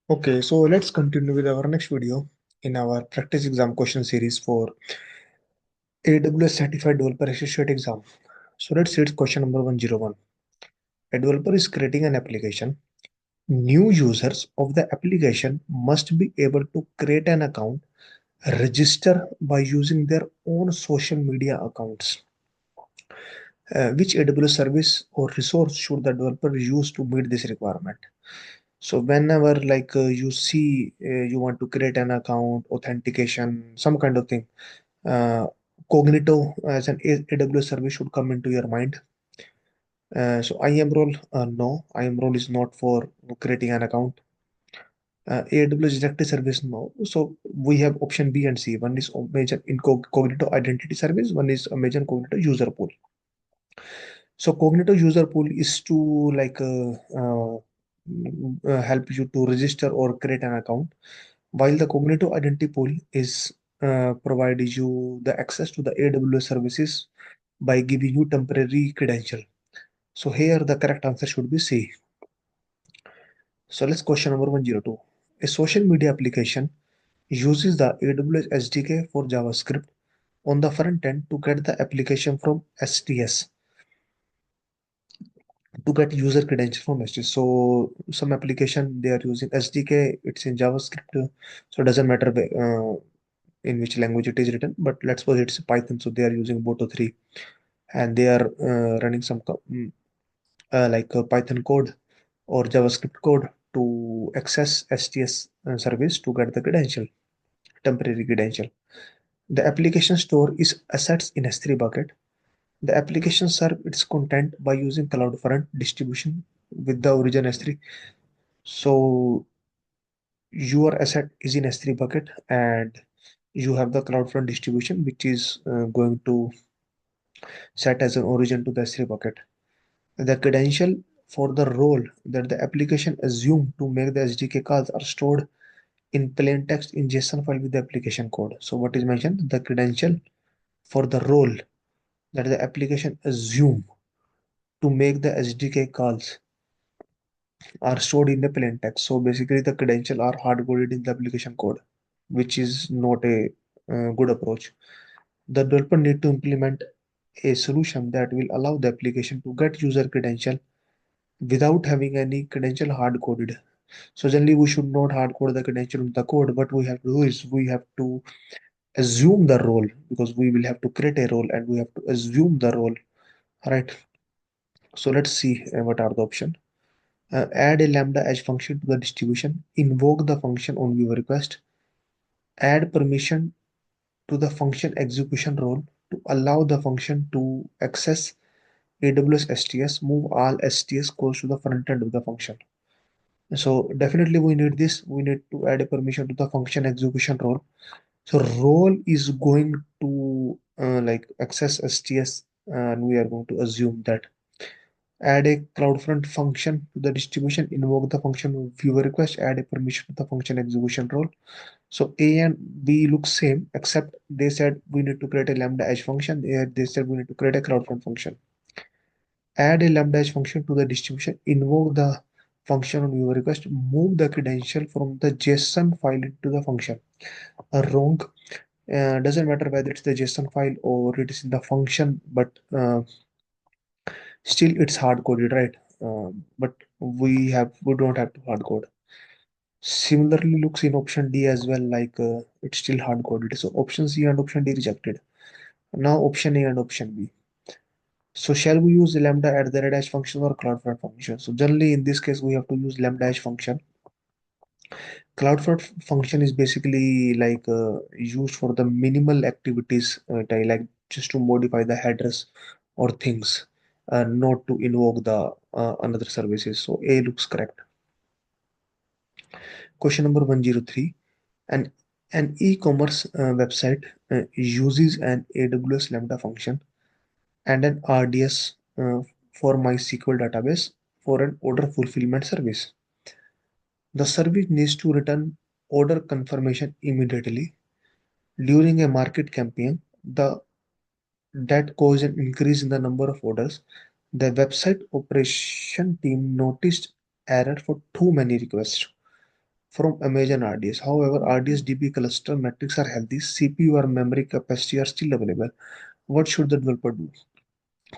Okay, so let's continue with our next video in our practice exam question series for AWS Certified Developer Associate exam. So let's see, it's question number 101. A developer is creating an application. New users of the application must be able to create an account, register by using their own social media accounts. Which AWS service or resource should the developer use to meet this requirement? So whenever you see you want to create an account, authentication, some kind of thing, uh, Cognito as an AWS service should come into your mind. So IAM role, no, IAM role is not for creating an account. AWS directory service, no. So we have option B and C. One is mentioned Cognito identity service. One is mentioned Cognito user pool. So Cognito user pool is to help you to register or create an account, while the Cognito identity pool is provides you the access to the AWS services by giving you temporary credential. So here the correct answer should be C. So let's question number 102. A social media application uses the AWS SDK for JavaScript on the front end to get the application from STS, to get user credentials from STS. So some application they are using SDK, it's in JavaScript, so it doesn't matter in which language it is written. But let's suppose it's Python, so they are using Boto 3, and they are running some Python code or JavaScript code to access STS service to get the credential, temporary credential. The application store is assets in S3 bucket. The application serves its content by using CloudFront distribution with the origin S3. So your asset is in S3 bucket, and you have the CloudFront distribution, which is going to set as an origin to the S3 bucket. The credential for the role that the application assumed to make the SDK calls are stored in plain text in JSON file with the application code. So what is mentioned? The credential for the role that the application assume to make the SDK calls are stored in the plain text. So basically the credential are hard coded in the application code, which is not a good approach. The developer need to implement a solution that will allow the application to get user credential without having any credential hard coded. So generally we should not hard code the credential in the code. What we have to do is we have to assume the role, because we will have to create a role and we have to assume the role, right? So let's see what are the options. Add a lambda edge function to the distribution, invoke the function on viewer request, add permission to the function execution role to allow the function to access AWS STS, move all STS calls to the front end of the function. So definitely we need this. We need to add a permission to the function execution role. So role is going to access STS, and we are going to assume that. Add a CloudFront function to the distribution, invoke the function viewer request, add a permission to the function execution role. So A and B look same, except they said we need to create a lambda edge function. They said we need to create a CloudFront function. Add a lambda edge function to the distribution, invoke the function on viewer request, move the credential from the JSON file into the function. Wrong. Doesn't matter whether it's the JSON file or it is in the function, but still it's hard coded, right? But we don't have to hard code. Similarly looks in option D as well, it's still hard coded. So option C and option D rejected. Now option A and option B. So shall we use lambda at the red hash function or CloudFront function? So generally in this case we have to use lambda hash function. CloudFront function is basically used for the minimal activities, like just to modify the headers or things, not to invoke the another services. So A looks correct. Question number 103. An an e-commerce website uses an AWS Lambda function and an RDS for MySQL database for an order fulfillment service. The service needs to return order confirmation immediately during a market campaign. That caused an increase in the number of orders. The website operation team noticed error for too many requests from Amazon RDS. However, RDS DB cluster metrics are healthy, CPU or memory capacity are still available. What should the developer do?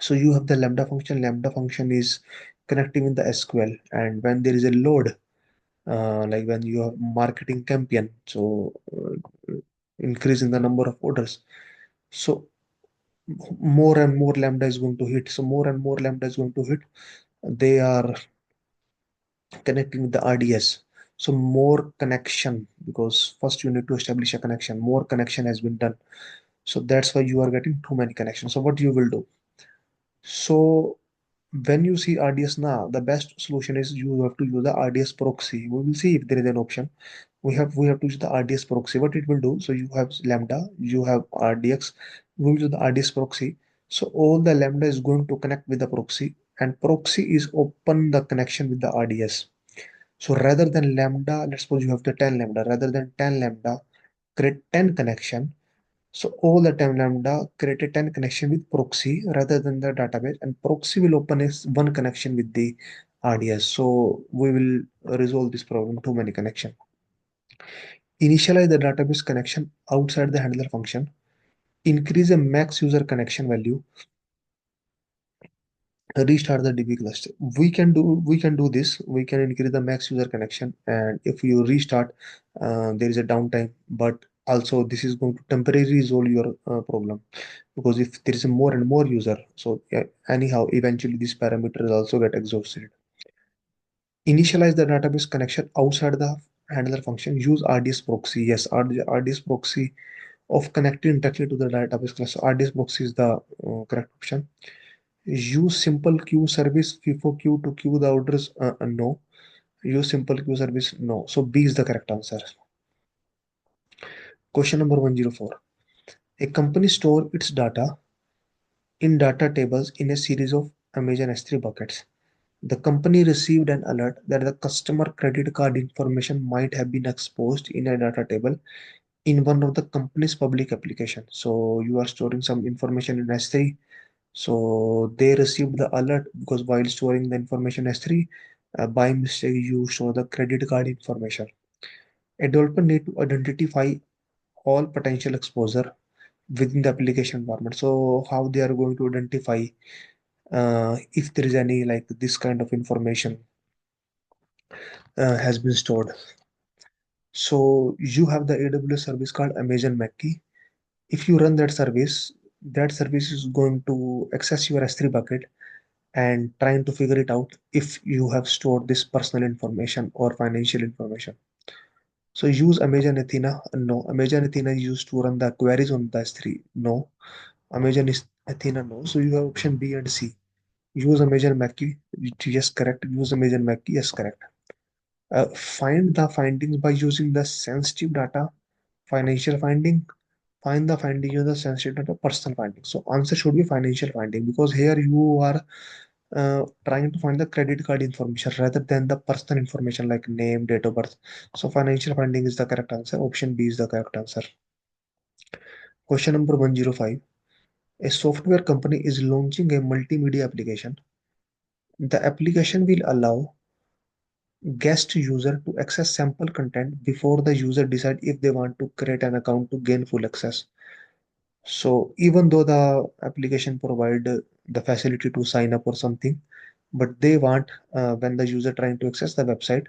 So you have the Lambda function. Lambda function is connecting with the SQL, and when there is a load, like when you have marketing campaign, so increasing the number of orders, so more and more Lambda is going to hit. So more and more Lambda is going to hit. They are connecting with the RDS. So more connection, because first you need to establish a connection. More connection has been done. So that's why you are getting too many connections. So what you will do? So when you see RDS now, the best solution is you have to use the RDS proxy. We will see if there is an option. We have to use the RDS proxy. What it will do? So you have Lambda, you have RDX. We will use the RDS proxy. So all the Lambda is going to connect with the proxy, and proxy is open the connection with the RDS. So rather than Lambda, let's suppose you have the 10 Lambda. Rather than 10 Lambda, create 10 connection. So all the time Lambda created 10 connection with proxy rather than the database, and proxy will open is one connection with the RDS. So we will resolve this problem, too many connection. Initialize the database connection outside the handler function. Increase the max user connection value. Restart the DB cluster. We can do this. We can increase the max user connection, and if you restart, there is a downtime. But also this is going to temporarily resolve your problem, because if there is a more and more user, so yeah, anyhow eventually this parameter will also get exhausted. Initialize the database connection outside the handler function. Use RDS proxy. Yes, RDS proxy of connecting directly to the database cluster. RDS proxy is the correct option. Use simple queue service FIFO queue to queue the orders. No. Use simple queue service. No. So B is the correct answer. Question number 104. A company store its data in data tables in a series of Amazon S3 buckets. The company received an alert that the customer credit card information might have been exposed in a data table in one of the company's public applications. So you are storing some information in S3. So they received the alert because while storing the information S3, by mistake you show the credit card information. A developer need to identify all potential exposure within the application environment. So how they are going to identify if there is any like this kind of information has been stored. So you have the AWS service called Amazon Mackie. If you run that service is going to access your S3 bucket and trying to figure it out if you have stored this personal information or financial information. So use Amazon Athena. No. Amazon Athena is used to run the queries on the S3. No. Amazon is Athena. No. So you have option B and C. Use Amazon Mackie. Yes, correct. Use Amazon Mackie. Yes, correct. Find the findings by using the sensitive data, financial finding. Find the finding using the sensitive data, personal finding. So answer should be financial finding, because here you are trying to find the credit card information rather than the personal information like name, date of birth. So financial finding is the correct answer. Option B is the correct answer. Question number 105. A software company is launching a multimedia application. The application will allow guest user to access sample content before the user decide if they want to create an account to gain full access. So even though the application provide the facility to sign up or something, but they want when the user trying to access the website,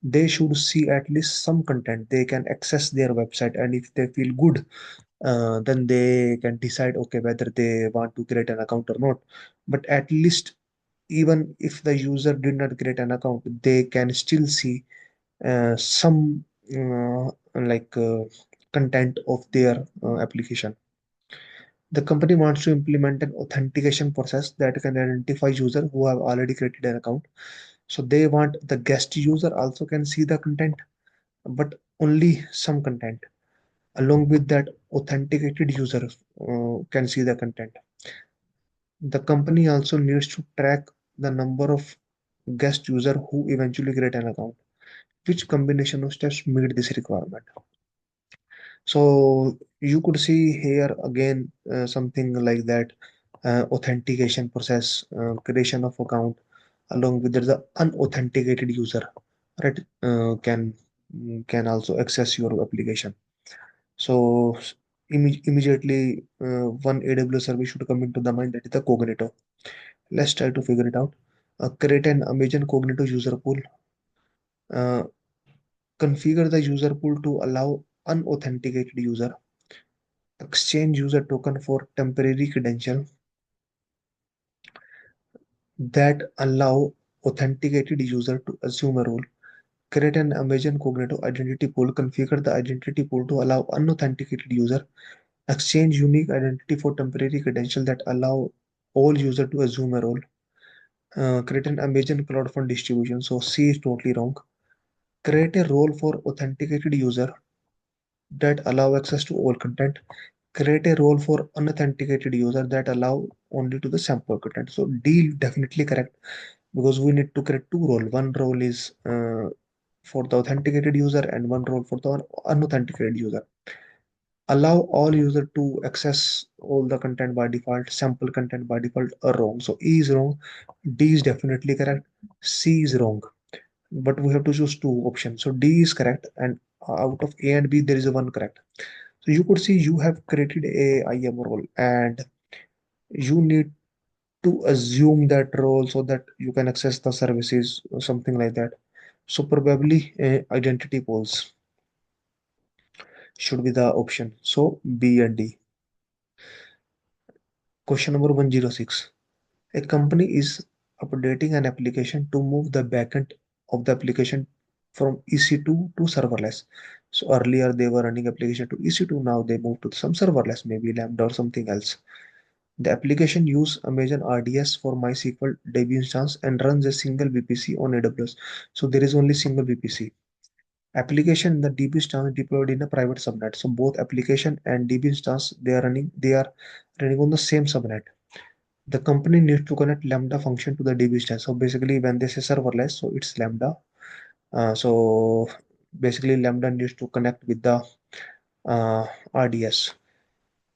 they should see at least some content. They can access their website, and if they feel good, then they can decide okay whether they want to create an account or not. But at least even if the user did not create an account, they can still see some like content of their application. The company wants to implement an authentication process that can identify users who have already created an account. So they want the guest user also can see the content, but only some content. Along with that, authenticated user can see the content. The company also needs to track the number of guest user who eventually create an account. Which combination of steps meet this requirement? So you could see here again something like that: authentication process, creation of account, Along with that, the unauthenticated user, right, can also access your application. So immediately, one AWS service should come into the mind, that is the Cognito. Let's try to figure it out. Create an Amazon Cognito user pool. Uh, Configure the user pool to allow unauthenticated user. Exchange user token for temporary credential that allow authenticated user to assume a role. Create an Amazon Cognito identity pool. Configure the identity pool to allow unauthenticated user. Exchange unique identity for temporary credential that allow all user to assume a role. Create an Amazon Cloud Fund distribution. So C is totally wrong. Create a role for authenticated user that allow access to all content. Create a role for unauthenticated user that allow only to the sample content. So D definitely correct, because we need to create two role. One role is for the authenticated user and one role for the unauthenticated user. Allow all user to access all the content by default, sample content by default are wrong. So E is wrong, D is definitely correct, C is wrong. But we have to choose two options. So D is correct, and out of A and B there is a one correct. So you could see you have created a IAM role and you need to assume that role so that you can access the services or something like that. So probably identity pools should be the option. So B and D. Question number 106. A company is updating an application to move the backend of the application from EC2 to serverless. So earlier they were running application to EC2, now they move to some serverless, maybe Lambda or something else. The application use Amazon RDS for MySQL DB instance and runs a single VPC on AWS. So there is only single VPC. Application in the DB instance deployed in a private subnet. So both application and DB instance they are running on the same subnet. The company needs to connect Lambda function to the DB instance. So basically, when they say serverless, so it's Lambda. So basically, Lambda needs to connect with the RDS.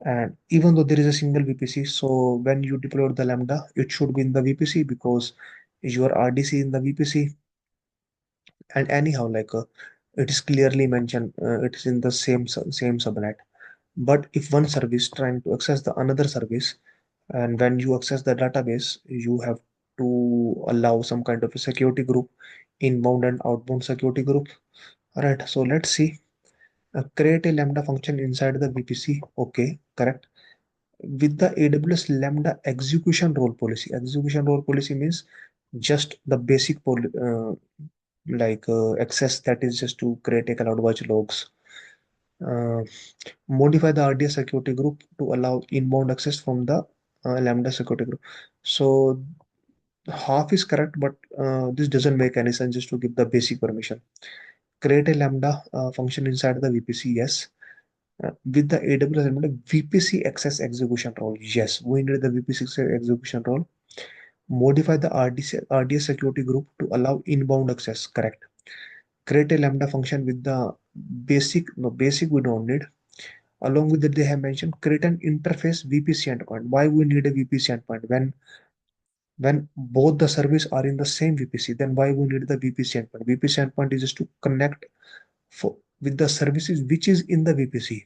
And even though there is a single VPC, so when you deploy the Lambda, it should be in the VPC because your RDC in the VPC. And anyhow, it is clearly mentioned, it is in the same subnet. But if one service trying to access the another service, and when you access the database, you have to allow some kind of a security group, inbound and outbound security group. All right, so let's see. Create a Lambda function inside the VPC. Okay, correct. With the AWS Lambda execution role policy. Execution role policy means just the basic access, that is just to create a CloudWatch logs. Uh, Modify the RDS security group to allow inbound access from the Lambda security group. So half is correct, but this doesn't make any sense just to give the basic permission. Create a Lambda function inside the VPC, yes. With the AWS Lambda VPC access execution role, yes, we need the VPC execution role. Modify the RDS security group to allow inbound access, correct. Create a Lambda function with the basic, no, basic we don't need. Along with that, they have mentioned create an interface VPC endpoint. Why we need a VPC endpoint? When both the service are in the same VPC, then why we need the VPC endpoint? VPC endpoint is just to connect with the services which is in the VPC.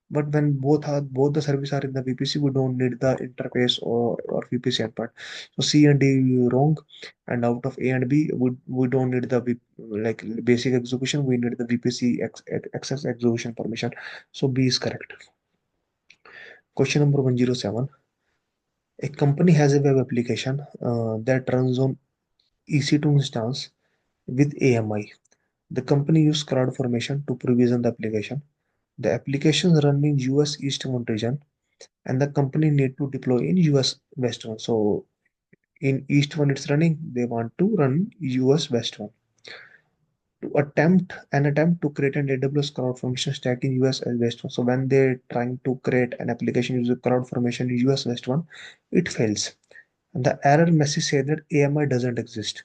But when both the services are in the VPC, we don't need the interface or VPC endpoint. So C and D wrong, and out of A and B, we don't need the like basic execution. We need the VPC access execution permission. So B is correct. Question number 107. A company has a web application that runs on EC2 instance with AMI. The company uses CloudFormation to provision the application. The application run in US East 1 region, and the company need to deploy in US West 1. So in East 1 it's running, they want to run US West 1. To attempt to create an AWS CloudFormation stack in US and West 1. So when they're trying to create an application using CloudFormation in US West 1, it fails. And the error message says that AMI doesn't exist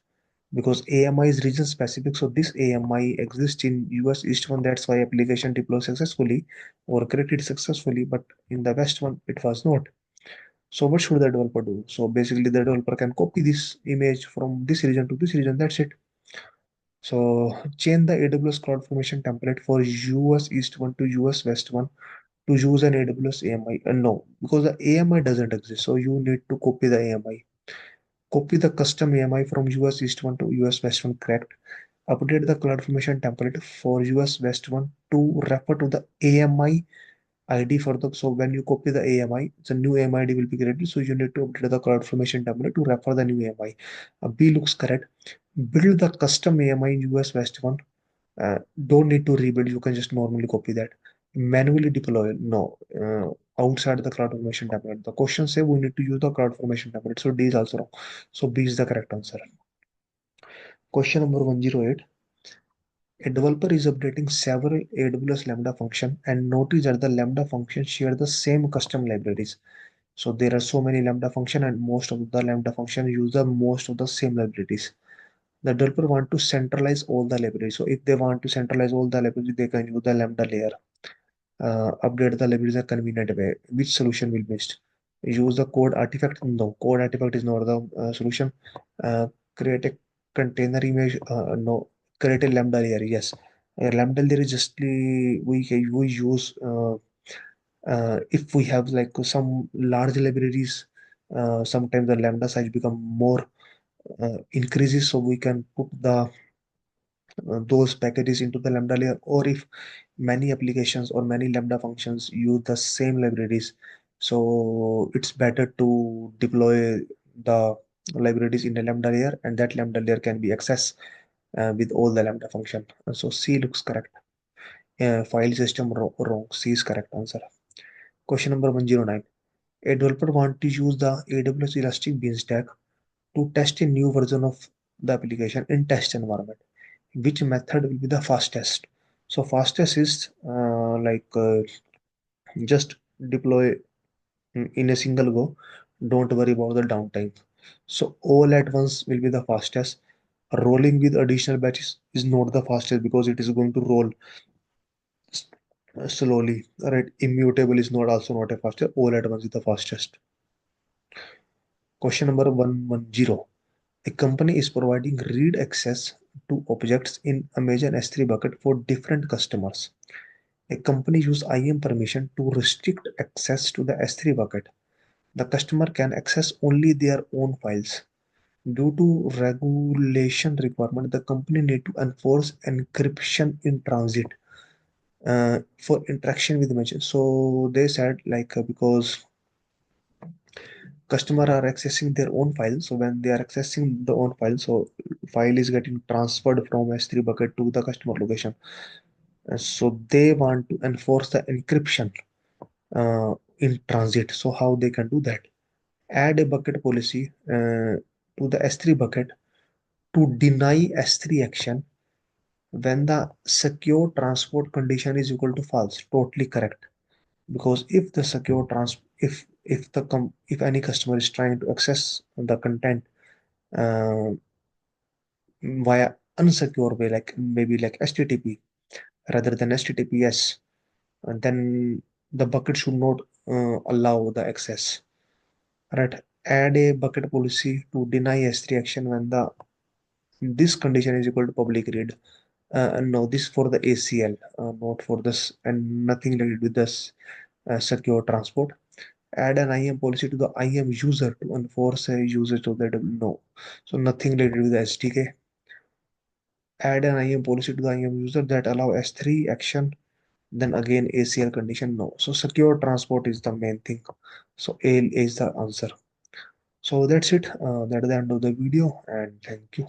because AMI is region specific. So this AMI exists in US East one. That's why application deployed successfully or created successfully. But in the West one, it was not. So what should the developer do? So basically the developer can copy this image from this region to this region. That's it. So change the AWS CloudFormation template for US East 1 to US West 1 to use an AWS AMI. No, because the AMI doesn't exist. So you need to copy the AMI. Copy the custom AMI from US East 1 to US West 1, correct. Update the CloudFormation template for US West 1 to refer to the AMI ID for the, so when you copy the AMI, the new AMI ID will be created. So you need to update the CloudFormation template to refer the new AMI. B looks correct. Build the custom AMI in US West 1. Don't need to rebuild. You can just normally copy that. Manually deploy. No. Outside the CloudFormation template. The question say we need to use the CloudFormation template. So D is also wrong. So B is the correct answer. Question number 108. A developer is updating several AWS Lambda function and notice that the Lambda function share the same custom libraries. So there are so many Lambda function and most of the Lambda function use the most of the same libraries. The developer want to centralize all the libraries. So if they want to centralize all the libraries, they can use the Lambda layer. Update the libraries in a convenient way. Which solution will best? Use the code artifact? No, code artifact is not the solution. Create a container image? No. Create a Lambda layer? Yes. A Lambda layer is justly we use if we have like some large libraries. Sometimes the Lambda size become more increases, so we can put the those packages into the Lambda layer. Or if many applications or many Lambda functions use the same libraries, so it's better to deploy the libraries in the Lambda layer, and that Lambda layer can be accessed with all the Lambda function. So C looks correct. File system wrong. C is correct answer. Question number 109. A developer want to use the AWS Elastic Beanstalk to test a new version of the application in test environment. Which method will be the fastest? So fastest is just deploy in a single go. Don't worry about the downtime. So all at once will be the fastest. Rolling with additional batches is not the fastest because it is going to roll slowly. Right? Immutable is not also not a fastest. All at once is the fastest. Question number 110. A company is providing read access to objects in Amazon S3 bucket for different customers. A company use IAM permission to restrict access to the S3 bucket. The customer can access only their own files. Due to regulation requirement, the company need to enforce encryption in transit for interaction with the machine. So they said because customer are accessing their own file, so when they are accessing the own file, so file is getting transferred from S3 bucket to the customer location. So they want to enforce the encryption in transit. So how they can do that? Add a bucket policy to the S3 bucket to deny S3 action when the secure transport condition is equal to false. Totally correct. Because if the secure trans if any customer is trying to access the content uh, via unsecure way, like maybe like HTTP rather than HTTPS, and then the bucket should not allow the access. Right? Add a bucket policy to deny S3 action when the this condition is equal to public read. And no, this for the ACL, not for this, and nothing related with this secure transport. Add an IAM policy to the IAM user to enforce a usage of that. No, so nothing related with the SDK. Add an IAM policy to the IAM user that allow S3 action. Then again ACL condition. No, so secure transport is the main thing. So A is the answer. So that's it. That is the end of the video, and thank you.